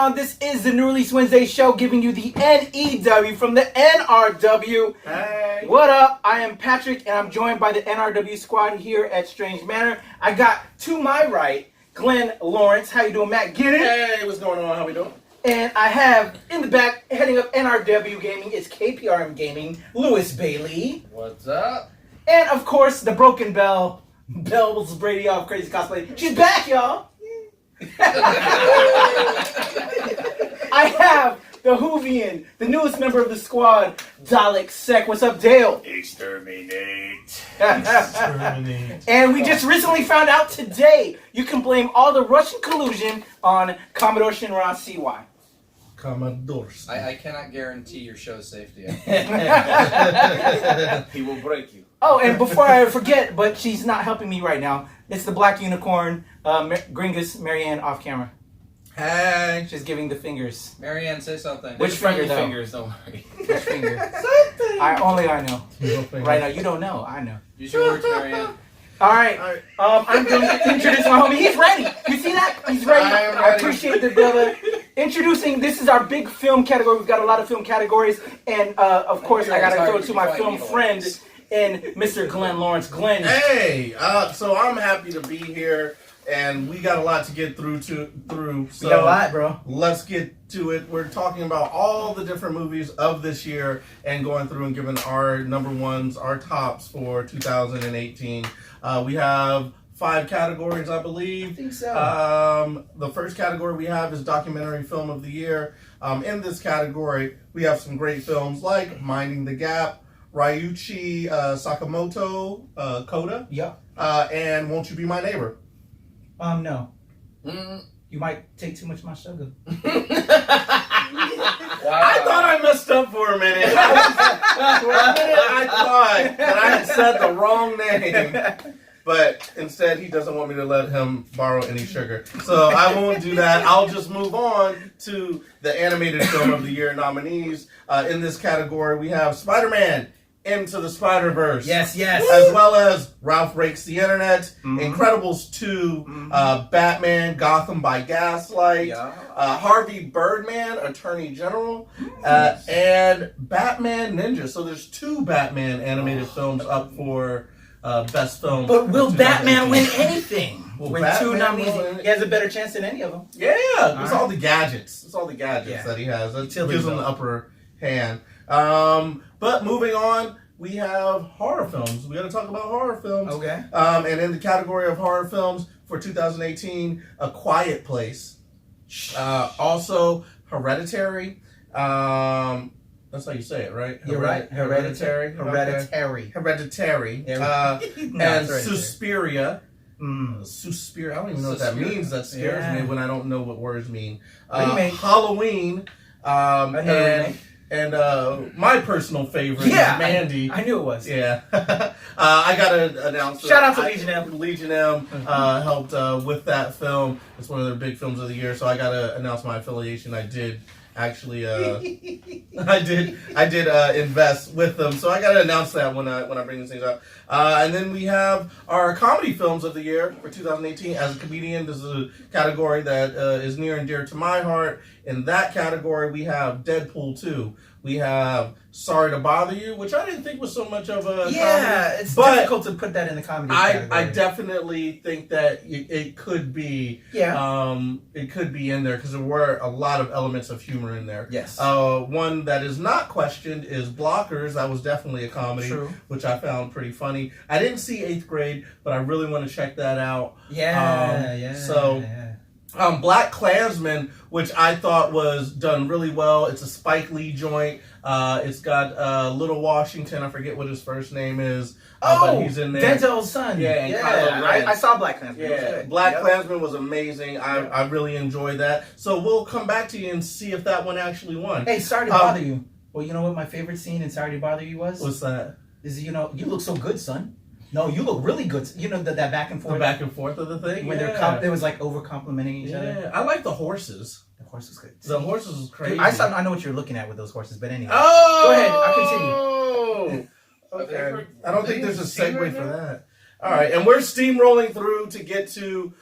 on? This is the New Release Wednesday show giving you the NEW from the NRW. Hey. What up? I am Patrick and I'm joined by the NRW squad here at Strange Manor. I got to my right, Glenn Lawrence. How you doing, Matt? Get it? Hey, what's going on? How we doing? And I have in the back, heading up NRW Gaming, it's KPRM Gaming, Lewis Bailey. What's up? And of course, the Broken Bell, Bells Brady of Crazy Cosplay. She's back, y'all. I have the Whovian, the newest member of the squad, Dalek Sec. What's up, Dale? Exterminate. And we just recently found out today you can blame all the Russian collusion on Commodore Shinra CY. Commodores. I cannot guarantee your show's safety. He will break you. Oh, and before I forget, but she's not helping me right now, it's the Black Unicorn, Gringus, Marianne off camera. Hey. She's giving the fingers. Marianne, say something. Which finger, though? Fingers, don't worry. Which finger? Something. I know. Right now, you don't know. I know. Use your words, Marianne. All right. I'm going to introduce my homie. He's ready. You see that? He's ready. I appreciate the brother. Introducing, this is our big film category. We've got a lot of film categories. And, of course, I got to throw it to my film friend and Mr. Glenn Lawrence. Glenn. Hey, so I'm happy to be here, and we got a lot to get through. So We got a lot, bro. Let's get to it. We're talking about all the different movies of this year and going through and giving our number ones, our tops for 2018. We have 5 categories, I believe. I think so. The first category we have is Documentary Film of the Year. In this category, we have some great films like Minding the Gap, Ryuichi Sakamoto, Coda, Yep. and Won't You Be My Neighbor? No. Mm. You might take too much of my sugar. I thought I messed up for a minute. For a minute, I thought that I had said the wrong name. But instead, he doesn't want me to let him borrow any sugar. So I won't do that. I'll just move on to the Animated Film of the Year nominees. In this category, we have Spider-Man Into the Spider-Verse. Yes. As well as Ralph Breaks the Internet, Incredibles 2, Batman, Gotham by Gaslight, Harvey Birdman, Attorney General, and Batman Ninja. So there's 2 Batman animated films up for best film. But will Batman win anything? Will With Batman 2 nominees, win? he has a better chance than any of them. Yeah, it's right. all the gadgets. It's all the gadgets Yeah. that he has. That Utility gives him belt. the upper hand. But moving on, we have horror films. We got to talk about horror films. Okay. And in the category of horror films for 2018, A Quiet Place. Also, Hereditary. That's how you say it, right? You're right. Hereditary. Hereditary. Hereditary. No, And it's hereditary. Suspiria. Suspiria. I don't even know what that Suspiria. means. That scares Yeah. me when I don't know what words mean. Remake. Halloween. And my personal favorite, Yeah, Mandy. I knew it was. Yeah. I gotta announce. Shout out to Legion M. Legion M helped with that film. It's one of their big films of the year, so I gotta announce my affiliation. I did actually. I did invest with them, so I gotta announce that when I bring these things up. And then we have our comedy films of the year for 2018. As a comedian, this is a category that is near and dear to my heart. In that category, we have Deadpool 2. We have Sorry to Bother You, which I didn't think was so much of a comedy. It's difficult to put that in the comedy category. I definitely think that it could be it could be in there because there were a lot of elements of humor in there. Yes. One that is not questioned is Blockers. That was definitely a comedy, True. which I found pretty funny. I didn't see 8th Grade, but I really want to check that out. So Black Klansman, which I thought was done really well. It's a Spike Lee joint. It's got Little Washington. I forget what his first name is. But he's in there. Denzel's son. Yeah, and Kylo Ren. I saw Black Klansman. Yeah, Black Klansman was amazing. I really enjoyed that. So we'll come back to you and see if that one actually won. Hey, sorry to bother you. Well, you know what my favorite scene in Sorry to Bother You was? What's that? Is, you look so good, son. No, you look really good. You know that back and forth. The back and forth of the thing? When they was like over complimenting each other. Yeah, I like the horses. The horse was good. The horses was crazy. I know what you're looking at with those horses, but anyway. Oh! Go ahead, I'll continue. Okay. I don't think there's a segue for that. All right, and we're steamrolling through to get to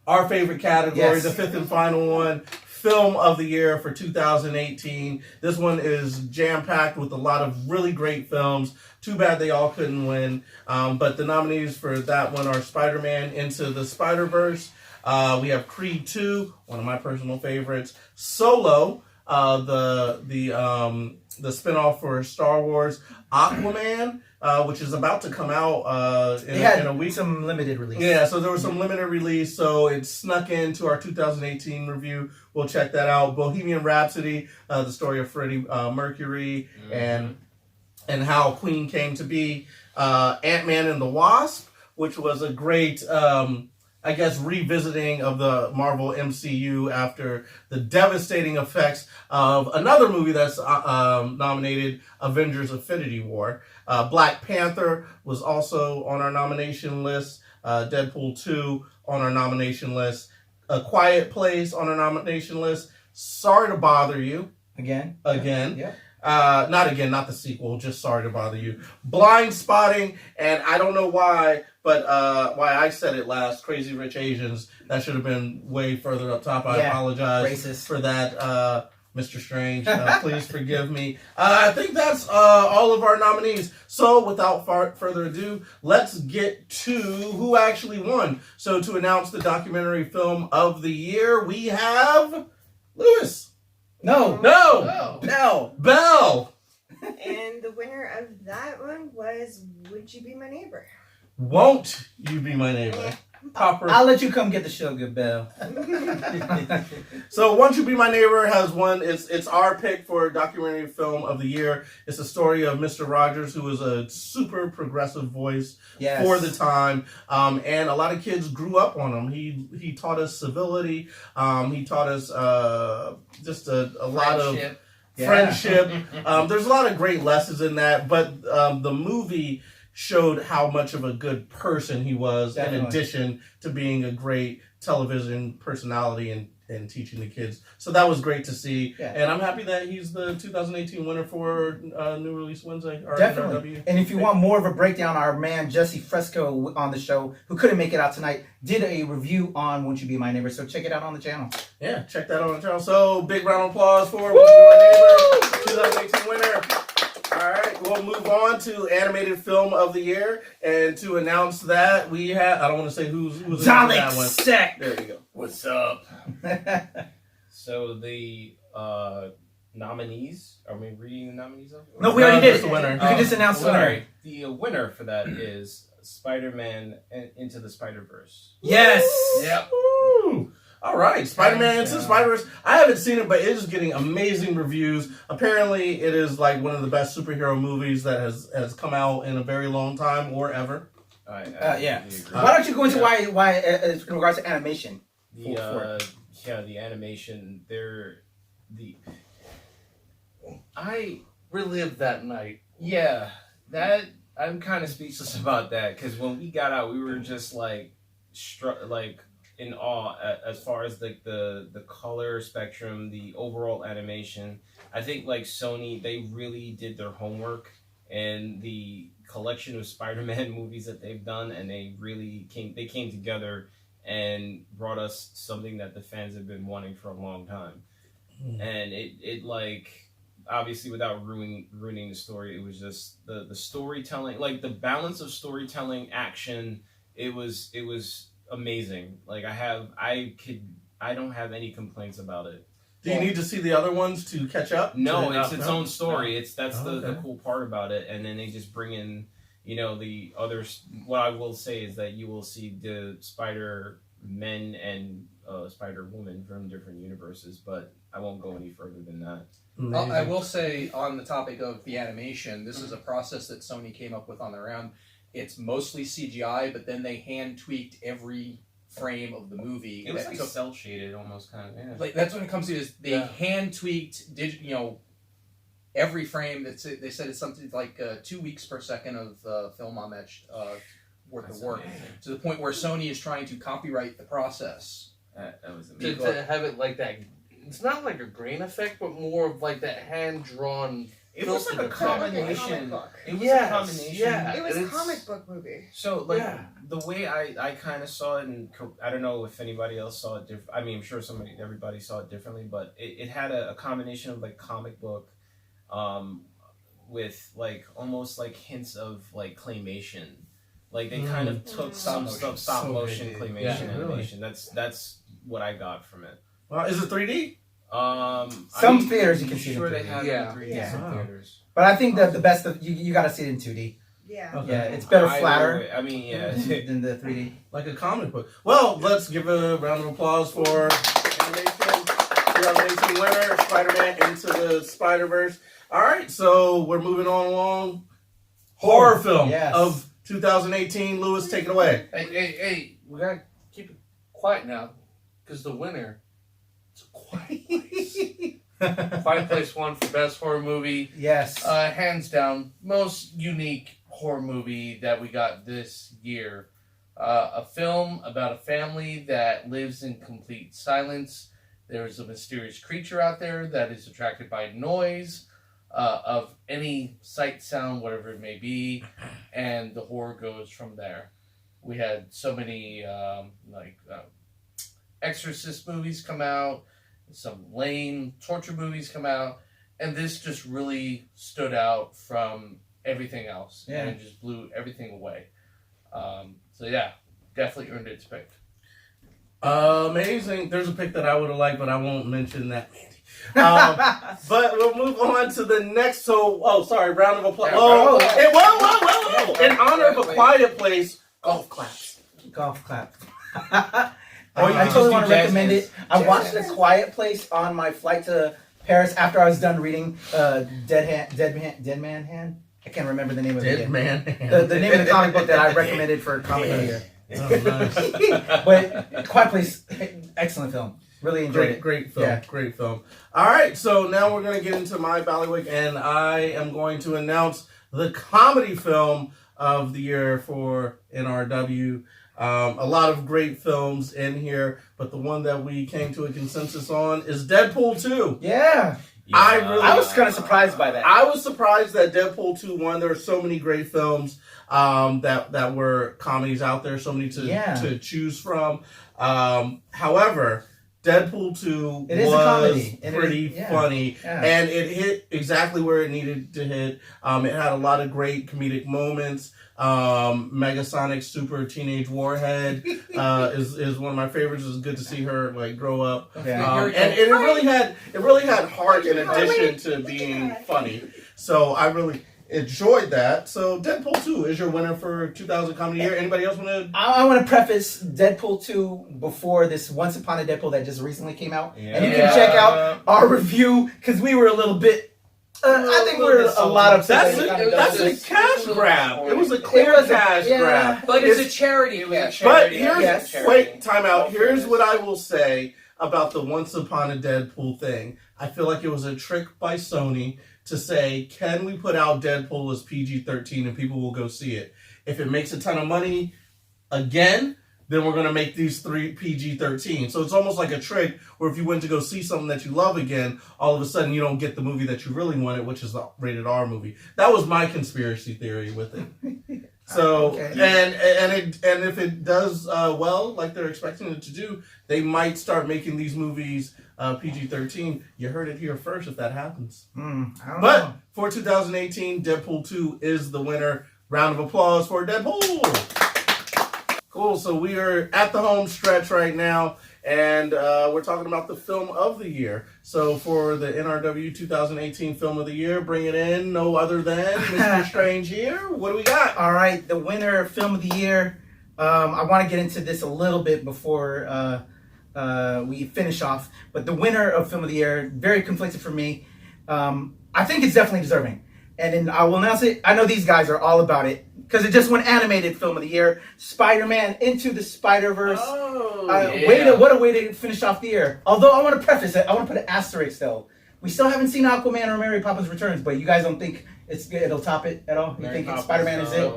our favorite category, Yes. the 5th and final one, film of the year for 2018. This one is jam-packed with a lot of really great films. Too bad they all couldn't win. But the nominees for that one are Spider-Man Into the Spider-Verse. We have Creed 2, one of my personal favorites. Solo, the spinoff for Star Wars. Aquaman, which is about to come out in a week. Some limited release. Yeah, so there was some limited release, so it snuck into our 2018 review. We'll check that out. Bohemian Rhapsody, the story of Freddie Mercury and how Queen came to be. Ant-Man and the Wasp, which was a great, revisiting of the Marvel MCU after the devastating effects of another movie that's nominated, Avengers Infinity War. Black Panther was also on our nomination list. Deadpool 2 on our nomination list. A Quiet Place on our nomination list. Sorry to Bother You. Again. Yeah. Not the sequel, just Sorry to Bother You. Blind Spotting, and I don't know why, but why I said it last, Crazy Rich Asians, that should have been way further up top. I apologize for that, Mr. Strange. Please forgive me. I think that's all of our nominees. So without further ado, let's get to who actually won. So to announce the documentary film of the year, we have Lewis. No. Bell. And the winner of that one was Would You Be My Neighbor? Won't You Be My Neighbor? Popper. I'll let you come get the show, good Bell. So Won't You Be My Neighbor has won. It's our pick for documentary film of the year. It's the story of Mr. Rogers, who was a super progressive voice for the time. And a lot of kids grew up on him. He taught us civility. He taught us just a lot of friendship. There's a lot of great lessons in that. But the movie showed how much of a good person he was, in addition to being a great television personality and teaching the kids. So that was great to see. Yeah. And I'm happy that he's the 2018 winner for New Release Wednesday. Definitely. And if you want more of a breakdown, our man Jesse Fresco on the show, who couldn't make it out tonight, did a review on Won't You Be My Neighbor. So check it out on the channel. Yeah, check that out on the channel. So big round of applause for Won't You Be My Neighbor, 2018 winner. All right, we'll move on to animated film of the year, and to announce that we have, I don't want to say who's in that one. Sec. There you go. What's up? So the nominees, are we reading the nominees up? No, we already did it. The winner. You can just announce the winner. Sorry. The winner for that is Spider-Man Into the Spider-Verse. Yes. Yep. Woo. All right, Spider-Man Into the Spider-Verse. I haven't seen it, but it is getting amazing reviews. Apparently, it is like one of the best superhero movies that has come out in a very long time or ever. Yeah. Why don't you go into why in regards to animation? The animation. I relived that night. Yeah, that I'm kind of speechless about that, because when we got out, we were just like in awe as far as like the color spectrum, the overall animation. I think like Sony, they really did their homework, and the collection of Spider-Man movies that they've done, and they really came together and brought us something that the fans have been wanting for a long time. And it like, obviously without ruining the story, it was just the storytelling, like the balance of storytelling, action. It was amazing. Like I don't have any complaints about it. Do you need to see the other ones to catch up? No, it's its own story. That's the cool part about it. And then they just bring in, the others. What I will say is that you will see the Spider-Men and Spider-Woman from different universes, but I won't go any further than that. I will say, on the topic of the animation, this is a process that Sony came up with on their own. It's mostly CGI, but then they hand tweaked every frame of the movie. It was like cel shaded almost, kind of. Yeah. Like that's what it comes to, is they hand tweaked every frame. They said it's something like 2 weeks per second of film on that worth of work. Amazing. To the point where Sony is trying to copyright the process. That was amazing. To have it like that. It's not like a grain effect, but more of like that hand-drawn It was like a combination. Comic book. It was Yes, a combination. yeah. It was And a it's- comic book movie. So like Yeah. the way I kind of saw it, and I don't know if anybody else saw it. I mean, I'm sure everybody saw it differently, but it had a combination of like comic book, with like almost like hints of like claymation. Like they kind of took some stuff stop So motion good. claymation Yeah, really. animation. That's what I got from it. Well, is it 3D? Some theaters you can see it in Sure, they 3D. have Yeah. it in 3D Yeah. some Wow. theaters. But I think that the best of you got to see it in 2D. Yeah. Okay. Yeah, it's better I flatter would- I mean, yeah. than the 3D. Like a comic book. Well, let's give a round of applause for animation 2018 winner, Spider-Man Into the Spider-Verse. All right, so we're moving on along. Horror film Yes. of 2018. Lewis, take it away. Hey, we gotta keep it quiet now, because the winner, it's a quiet place. Quiet Place won for best horror movie. Yes. Hands down, most unique horror movie that we got this year. A film about a family that lives in complete silence. There is a mysterious creature out there that is attracted by noise of any sight, sound, whatever it may be, and the horror goes from there. We had so many Exorcist movies come out, some lame torture movies come out, and this just really stood out from everything else, Yeah. and it just blew everything away. So yeah, definitely earned its pick. Amazing. There's a pick that I would have liked, but I won't mention that. But we'll move on to the next. Sorry, round of applause. Yeah, Oh, round of hey, whoa. In honor of A Quiet Place, golf claps. Golf clap. Oh, you I just totally do want to jazz recommend hands. it. I watched A Quiet Place on my flight to Paris after I was done reading Dead Man Hand. I can't remember the name of it. Dead yet. man. The name of the comic book that I recommended for Comic of the Year. Oh, nice. But Quiet Place, excellent film. Really enjoyed it. Great film. Yeah. Great film. All right, so now we're going to get into my Ballywick, and I am going to announce the comedy film of the year for NRW. A lot of great films in here, but the one that we came to a consensus on is Deadpool 2. Yeah. I was kind of surprised by that. I was surprised that Deadpool 2 won. There are so many great films that were comedies out there, so many to choose from. However, Deadpool 2 It is a was comedy. pretty funny, Yeah. and it hit exactly where it needed to hit. It had a lot of great comedic moments. Megasonic Super Teenage Warhead is one of my favorites. It's good to see her like grow up, Yeah. and it really had heart in addition to being funny. So I really enjoyed that. So Deadpool 2 is your winner for 2000 comedy year. Anybody else want to? I want to preface Deadpool 2 before this Once Upon a Deadpool that just recently came out. And you can check out our review because we were a little bit. I think we're a lot of That's a cash grab. It was a clear cash grab. But it's a charity. But Yes. here's wait, time out. Here's what I will say about the Once Upon a Deadpool thing. I feel like it was a trick by Sony to say, can we put out Deadpool as PG-13 and people will go see it? If it makes a ton of money again, then we're going to make these 3 PG-13. So it's almost like a trick where if you went to go see something that you love again, all of a sudden you don't get the movie that you really wanted, which is the rated R movie. That was my conspiracy theory with it. So, Okay. and if it does well, like they're expecting it to do, they might start making these movies PG-13. You heard it here first if that happens. I don't But know. for 2018, Deadpool 2 is the winner. Round of applause for Deadpool. Cool, so we are at the home stretch right now, and we're talking about the film of the year. So for the NRW 2018 film of the year, bring it in, no other than Mr. Strange here. What do we got? All right, the winner of Film of the Year. I want to get into this a little bit before we finish off. But the winner of Film of the Year, very conflicted for me. I think it's definitely deserving. And then I will announce it. I know these guys are all about it because it just won animated Film of the Year. Spider-Man Into the Spider-Verse. What a way to finish off the year. Although I want to preface it, I want to put an asterisk though. We still haven't seen Aquaman or Mary Poppins Returns, but you guys don't think it'll top it at all? You think Spider-Man is it?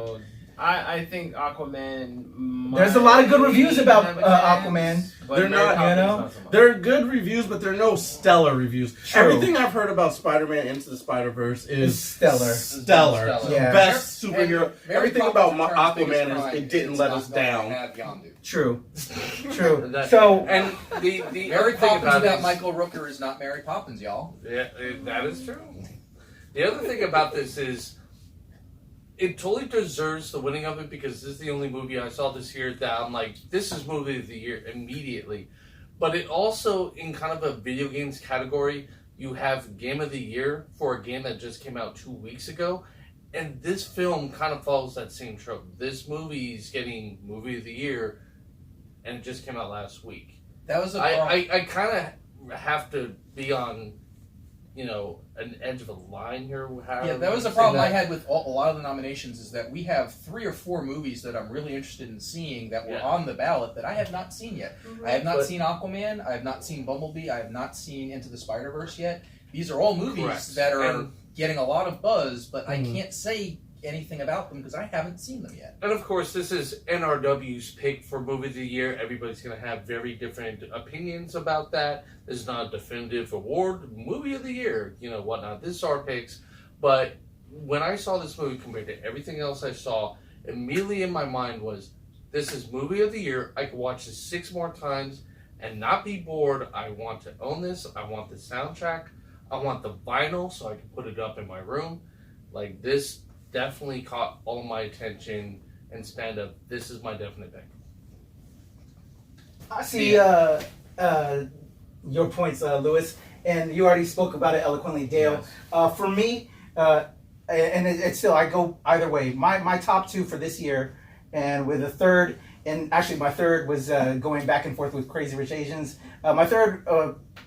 I think Aquaman. There's a lot of good reviews about have a chance, Aquaman. but They're Mary not, Poppins you know? not so much. They're good reviews, but they're no stellar reviews. True. Everything I've heard about Spider-Man Into the Spider-Verse is Stellar. Stellar. Yeah. Best superhero. Mary Everything Poppins about Returns' biggest Aquaman crime is it didn't it's let not us going to down. have Yondu. True. True. That- So And the Mary other thing Poppins about without it Michael Rooker is not Mary Poppins, y'all. yeah, that is true. The other thing about this is it totally deserves the winning of it because this is the only movie I saw this year that I'm like, this is movie of the year immediately. But it also, in kind of a video games category, you have Game of the Year for a game that just came out 2 weeks ago. And this film kind of follows that same trope. This movie is getting Movie of the Year, and it just came out last week. That was a I kind of have to be on, an edge of a line here. Yeah, that was a problem I had with a lot of the nominations is that we have 3 or 4 movies that I'm really interested in seeing that were on the ballot that I have not seen yet. I have not seen Aquaman, I have not seen Bumblebee, I have not seen Into the Spider-Verse yet. These are all movies Correct. that are And- getting a lot of buzz, but I can't say anything about them because I haven't seen them yet. And of course, this is NRW's pick for Movie of the Year. Everybody's going to have very different opinions about that. This is not a definitive award, Movie of the Year, whatnot. This is our picks. But when I saw this movie compared to everything else I saw, immediately in my mind was, this is Movie of the Year. I could watch this 6 more times and not be bored. I want to own this. I want the soundtrack. I want the vinyl so I can put it up in my room. Like, this definitely caught all my attention and spanned up. This is my definite pick. I see your points, Lewis, and you already spoke about it eloquently, Dale. For me, and it's still, I go either way. My top 2 for this year, and with a third, and actually my third was going back and forth with Crazy Rich Asians. My third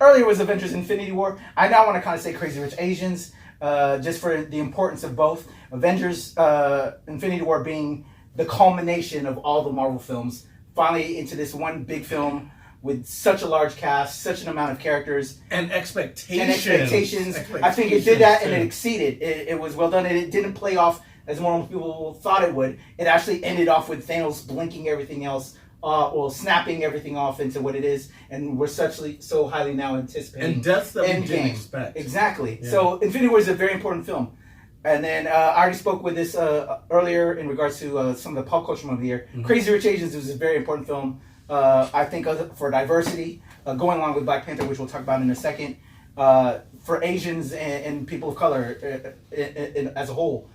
earlier was Avengers Infinity War. I now want to kind of say Crazy Rich Asians, just for the importance of both. Avengers Infinity War being the culmination of all the Marvel films, finally into this one big film with such a large cast, such an amount of characters. And expectations. I think it did that and it exceeded. It was well done and it didn't play off as more people thought it would. It actually ended off with Thanos blinking everything else, or snapping everything off into what it is, and we're so highly now anticipating. And deaths that we didn't Endgame. expect. Exactly. Yeah. So Infinity War is a very important film. And then I already spoke with this earlier in regards to some of the pop culture moment of the year. Mm-hmm. Crazy Rich Asians was a very important film. I think for diversity, going along with Black Panther, which we'll talk about in a second, for Asians and people of color as a whole.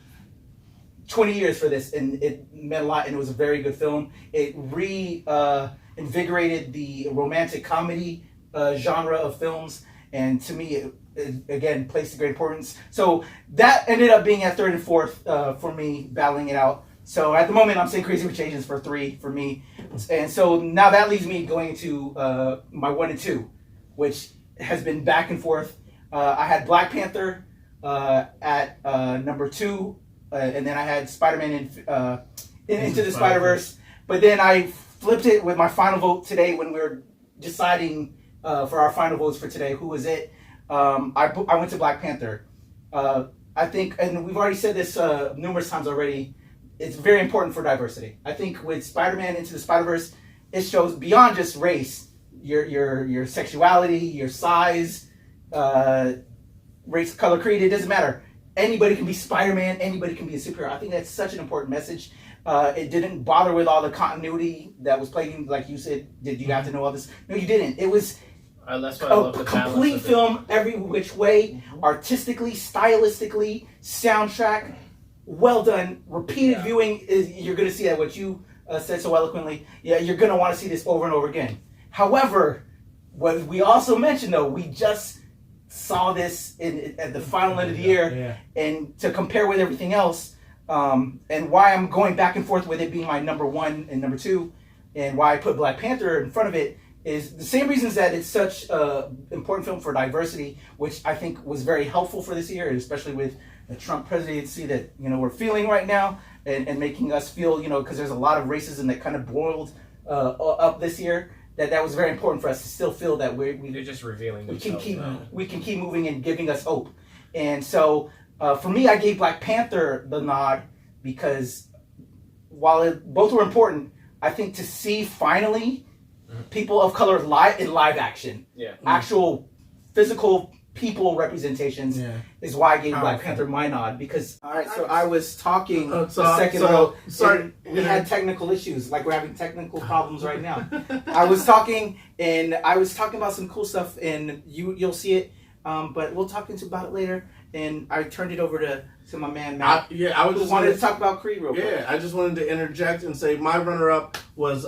20 years for this, and it meant a lot, and it was a very good film. It invigorated the romantic comedy genre of films, and to me, it again placed a great importance. So that ended up being at 3rd and 4th for me, battling it out. So at the moment, I'm saying Crazy Rich Asians for 3 for me, and so now that leaves me going to my 1 and 2, which has been back and forth. I had Black Panther at number 2. And then I had Spider-Man Into the Spider-Verse. But then I flipped it with my final vote today when we were deciding for our final votes for today. Who was it? I went to Black Panther. I think, and we've already said this numerous times already, it's very important for diversity. I think with Spider-Man Into the Spider-Verse, it shows beyond just race, your sexuality, your size, race, color, creed, it doesn't matter. Anybody can be Spider-Man. Anybody can be a superhero. I think that's such an important message. It didn't bother with all the continuity that was plaguing, like you said. Did you have to know all this? No, you didn't. It was That's why I love the a balance complete of it. film, every which way, artistically, stylistically, soundtrack, well done. Repeated viewing is you're going to see that. What you said so eloquently. Yeah, you're going to want to see this over and over again. However, what we also mentioned though, we just saw this at the final end of the year, and to compare with everything else, and why I'm going back and forth with it being my number 1 and number 2, and why I put Black Panther in front of it is the same reasons that it's such an important film for diversity, which I think was very helpful for this year, especially with the Trump presidency that we're feeling right now, and making us feel because there's a lot of racism that kind of boiled up this year. That was very important for us to still feel that They're just revealing themselves. we can keep moving and giving us hope. And so for me, I gave Black Panther the nod because while both were important, I think to see finally people of color in live action, actual physical people representations, is why I gave Black Panther my nod. Because all right, so I was talking a second ago. Sorry, we had technical issues, like we're having technical problems right now. I was talking about some cool stuff, and you'll see it. But we'll talk about it later. And I turned it over to my man Matt. I was who just wanted to talk about Creed real quick. Yeah, I just wanted to interject and say my runner-up was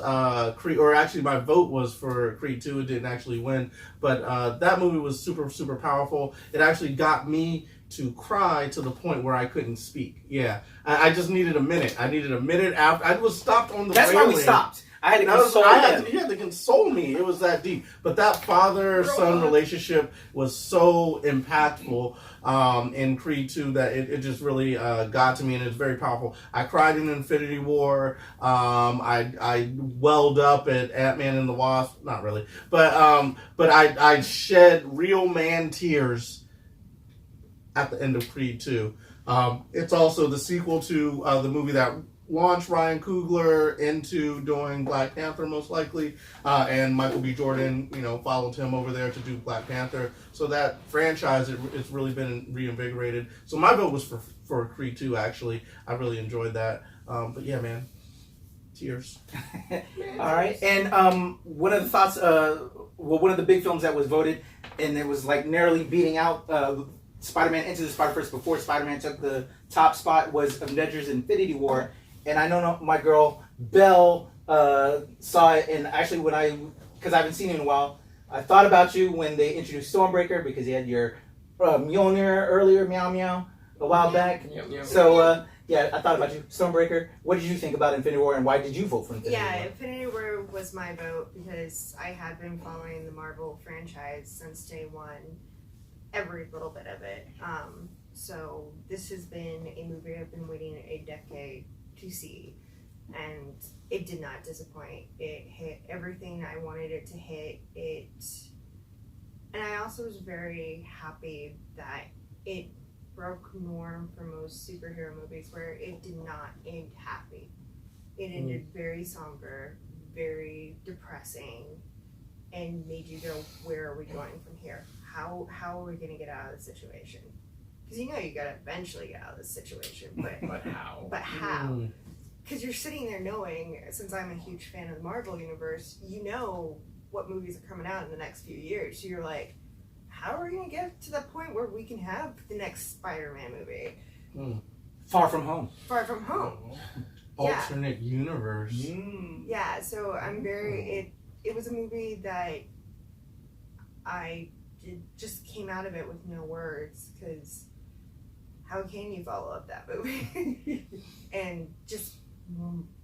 Creed, or actually my vote was for Creed 2. It didn't actually win, but that movie was super, super powerful. It actually got me to cry to the point where I couldn't speak. Yeah, I just needed a minute. I needed a minute after. I was stopped on the That's railing. why we stopped. I had to console him. You had to console me. It was that deep. But that father-son relationship was so impactful in Creed 2 that it just really got to me, and it's very powerful. I cried in Infinity War. I welled up at Ant-Man and the Wasp. Not really. But I shed real man tears at the end of Creed 2. It's also the sequel to the movie that launched Ryan Coogler into doing Black Panther, most likely, and Michael B. Jordan, followed him over there to do Black Panther. So that franchise, it's really been reinvigorated. So my vote was for Creed 2, actually. I really enjoyed that. But yeah, man, tears. All right, and one of the thoughts, one of the big films that was voted, and it was like narrowly beating out Spider-Man Into the Spider-Verse before Spider-Man took the top spot, was Avengers Infinity War. And I know my girl Belle saw it, and actually because I haven't seen it in a while, I thought about you when they introduced Stormbreaker, because you had your Mjolnir earlier, Meow Meow, a while back. So yeah, I thought about you, Stormbreaker. What did you think about Infinity War, and why did you vote for Infinity War? Yeah, Infinity War was my vote because I have been following the Marvel franchise since day one, every little bit of it. So this has been a movie I've been waiting a decade to see, and it did not disappoint. It hit everything I wanted it to hit. And I also was very happy that it broke norm for most superhero movies, where it did not end happy. It ended very somber, very depressing, and made you go, where are we going from here? How are we going to get out of the situation? Because you got to eventually get out of this situation, but how? But how? Because you're sitting there knowing, since I'm a huge fan of the Marvel Universe, you know what movies are coming out in the next few years. So you're like, how are we going to get to the point where we can have the next Spider-Man movie? Far From Home. Far From Home. Alternate universe. Yeah, so I'm very... It was a movie that just came out of it with no words, because how can you follow up that movie? And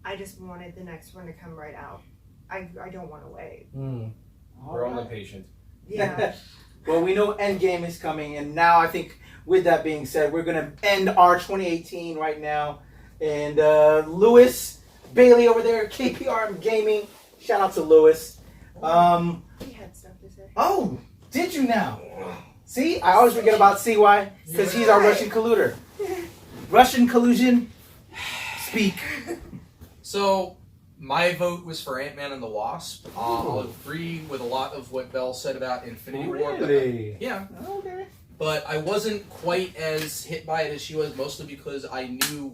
I just wanted the next one to come right out. I don't want to wait. We're only patient. Yeah. Well, we know Endgame is coming, and now I think with that being said, we're going to end our 2018 right now. And Lewis Bailey over there, KPRM Gaming, shout out to Lewis. He had stuff to say. Oh, did you now? See, I always forget about CY, because he's our Russian colluder. Russian collusion, speak. So, my vote was for Ant-Man and the Wasp. I'll agree with a lot of what Belle said about Infinity War. Really? Yeah. Okay. But I wasn't quite as hit by it as she was, mostly because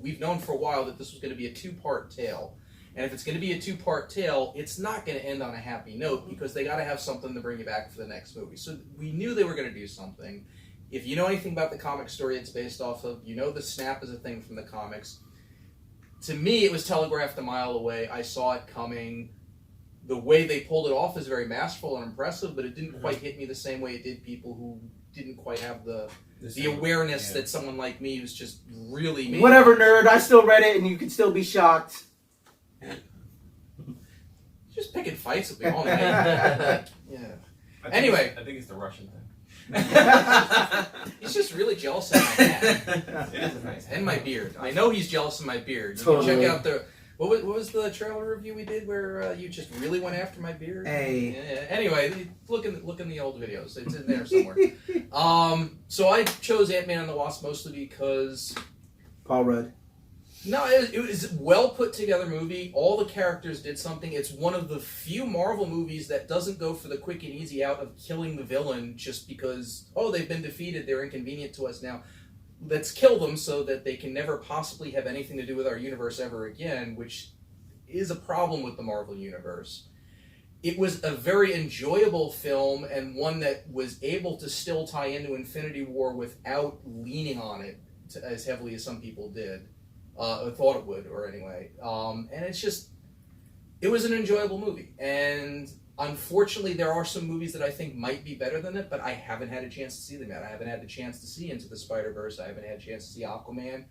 we've known for a while that this was going to be a two-part tale. And if it's going to be a two-part tale, it's not going to end on a happy note, because they got to have something to bring you back for the next movie. So we knew they were going to do something. If you know anything about the comic story it's based off of, you know the snap is a thing from the comics. To me, it was telegraphed a mile away. I saw it coming. The way they pulled it off is very masterful and impressive, but it didn't quite hit me the same way it did people who didn't quite have the awareness that someone like me who's just really... Whatever, nerd. I still read it, and you can still be shocked. Just picking fights with me all night. Yeah. Anyway. I think it's the Russian thing. He's just really jealous of my hat. It is a nice hat. And my beard. I know he's jealous of my beard. You Totally. can check out the... What was the trailer review we did where you just really went after my beard? Hey. Yeah. Anyway, look in the old videos. It's in there somewhere. So I chose Ant-Man and the Wasp mostly because... Paul Rudd. No, it was a well put together movie. All the characters did something. It's one of the few Marvel movies that doesn't go for the quick and easy out of killing the villain just because, oh, they've been defeated, they're inconvenient to us now. Let's kill them so that they can never possibly have anything to do with our universe ever again, which is a problem with the Marvel universe. It was a very enjoyable film and one that was able to still tie into Infinity War without leaning on it as heavily as some people did. Thought it would, or anyway. And it's just, it was an enjoyable movie. And unfortunately, there are some movies that I think might be better than it, but I haven't had a chance to see them yet. I haven't had the chance to see Into the Spider-Verse. I haven't had a chance to see Aquaman.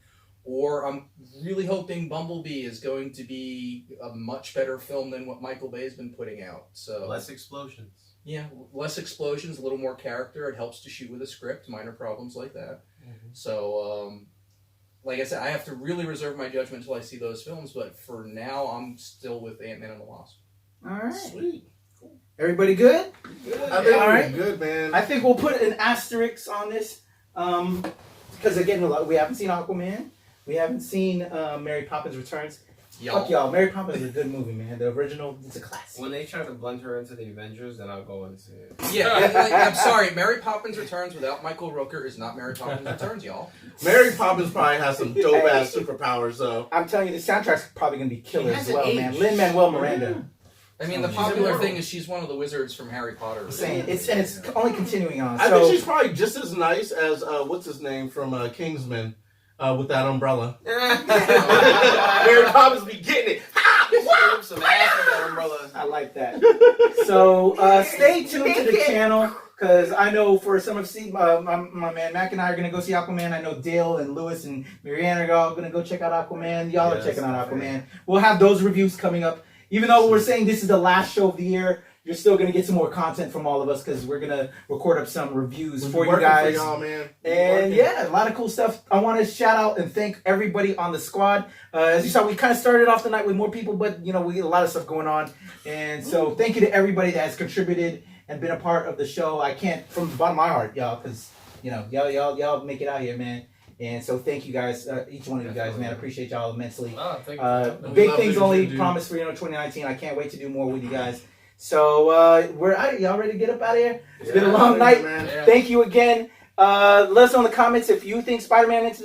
Or I'm really hoping Bumblebee is going to be a much better film than what Michael Bay's been putting out. So Less explosions. yeah, less explosions, a little more character. It helps to shoot with a script, minor problems like that. Mm-hmm. So, like I said, I have to really reserve my judgment until I see those films, but for now, I'm still with Ant-Man and the Wasp. All right. Sweet. Everybody good? I think All right. we're good, man. I think we'll put an asterisk on this because again, we haven't seen Aquaman. We haven't seen Mary Poppins Returns. Fuck y'all. Mary Poppins is a good movie, man. The original, it's a classic. When they try to blend her into the Avengers, then I'll go and see it. Yeah, I'm sorry, Mary Poppins Returns without Michael Rooker is not Mary Poppins Returns, y'all. Mary Poppins probably has some dope ass superpowers, though. I'm telling you, the soundtrack's probably gonna be killer as hasn't well, aged. man. Lin-Manuel Miranda. I mean, the popular thing is she's one of the wizards from Harry Potter. I'm saying it's only continuing on. I So think she's probably just as nice as what's his name from Kingsman with that umbrella. Mary Poppins be getting it. Some ass with that umbrella. I like that. So stay tuned to the channel because I know for some of my man Mac and I are gonna go see Aquaman. I know Dale and Lewis and Marianne are all gonna go check out Aquaman. Y'all are checking out Aquaman. We'll have those reviews coming up. Even though we're saying this is the last show of the year, you're still gonna get some more content from all of us because we're gonna record up some reviews for you guys. For y'all, man. And yeah, a lot of cool stuff. I want to shout out and thank everybody on the squad. As you saw, we kind of started off the night with more people, but we get a lot of stuff going on. And so thank you to everybody that has contributed and been a part of the show. I can't, from the bottom of my heart, y'all, because y'all make it out here, man. And so thank you guys, each one of you guys, man. I appreciate y'all immensely. Oh, thank you. Big things only promised for 2019. I can't wait to do more with you guys. So we're out of y'all ready to get up out of here? It's been a long night. Man. Yeah. Thank you again. Let us know in the comments if you think Spider-Man Into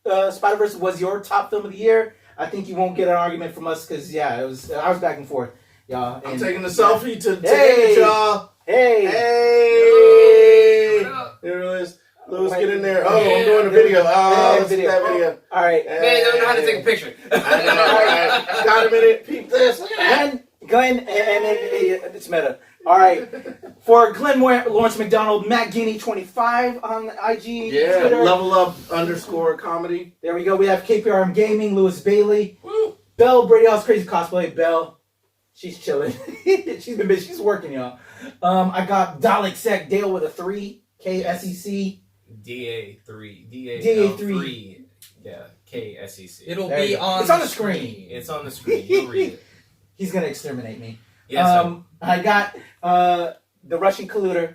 the Spider-Verse was your top film of the year. I think you won't get an argument from us because I was back and forth, y'all. I'm And taking the selfie to Hey! it, y'all. hey, Hey! There it is. Lewis, get in there. Oh, I'm doing a video. Oh, let's see that video. all right. Man, they don't know how to take a picture. I know, right? Got a minute. Peep this. Look at that. Glenn, and then it's meta. All right. For Glenn Moore, Lawrence McDonald, Matt Guinea 25 on IG, Yeah, Twitter. level up _ comedy. There we go. We have KPRM Gaming, Lewis Bailey, Belle Brady House Crazy Cosplay. Belle, she's chilling. She's been busy. She's working, y'all. I got Dalek Sec Dale with a 3, KSEC. DA3. DA3. Yeah, KSEC. It'll There you be go. on It's on the the screen. It's on the screen. You'll read it. He's gonna exterminate me. Yes, I got the Russian colluder,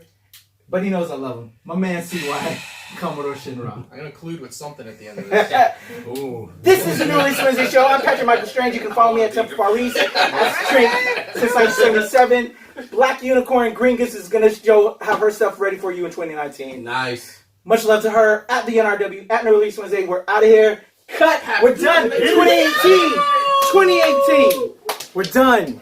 but he knows I love him. My man CY, Commodore Shinra. I'm going to collude with something at the end of this. Ooh. This is the New Release Wednesday Show. I'm Patrick Michael Strange. You can follow me at Temple Paris. That's Strange since 1977. Black Unicorn Green Goose is gonna have her stuff ready for you in 2019. Nice. Much love to her at the NRW at New Release Wednesday. We're out of here. Cut. We're done. 2018. 2018. We're done.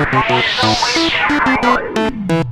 Don't waste your time.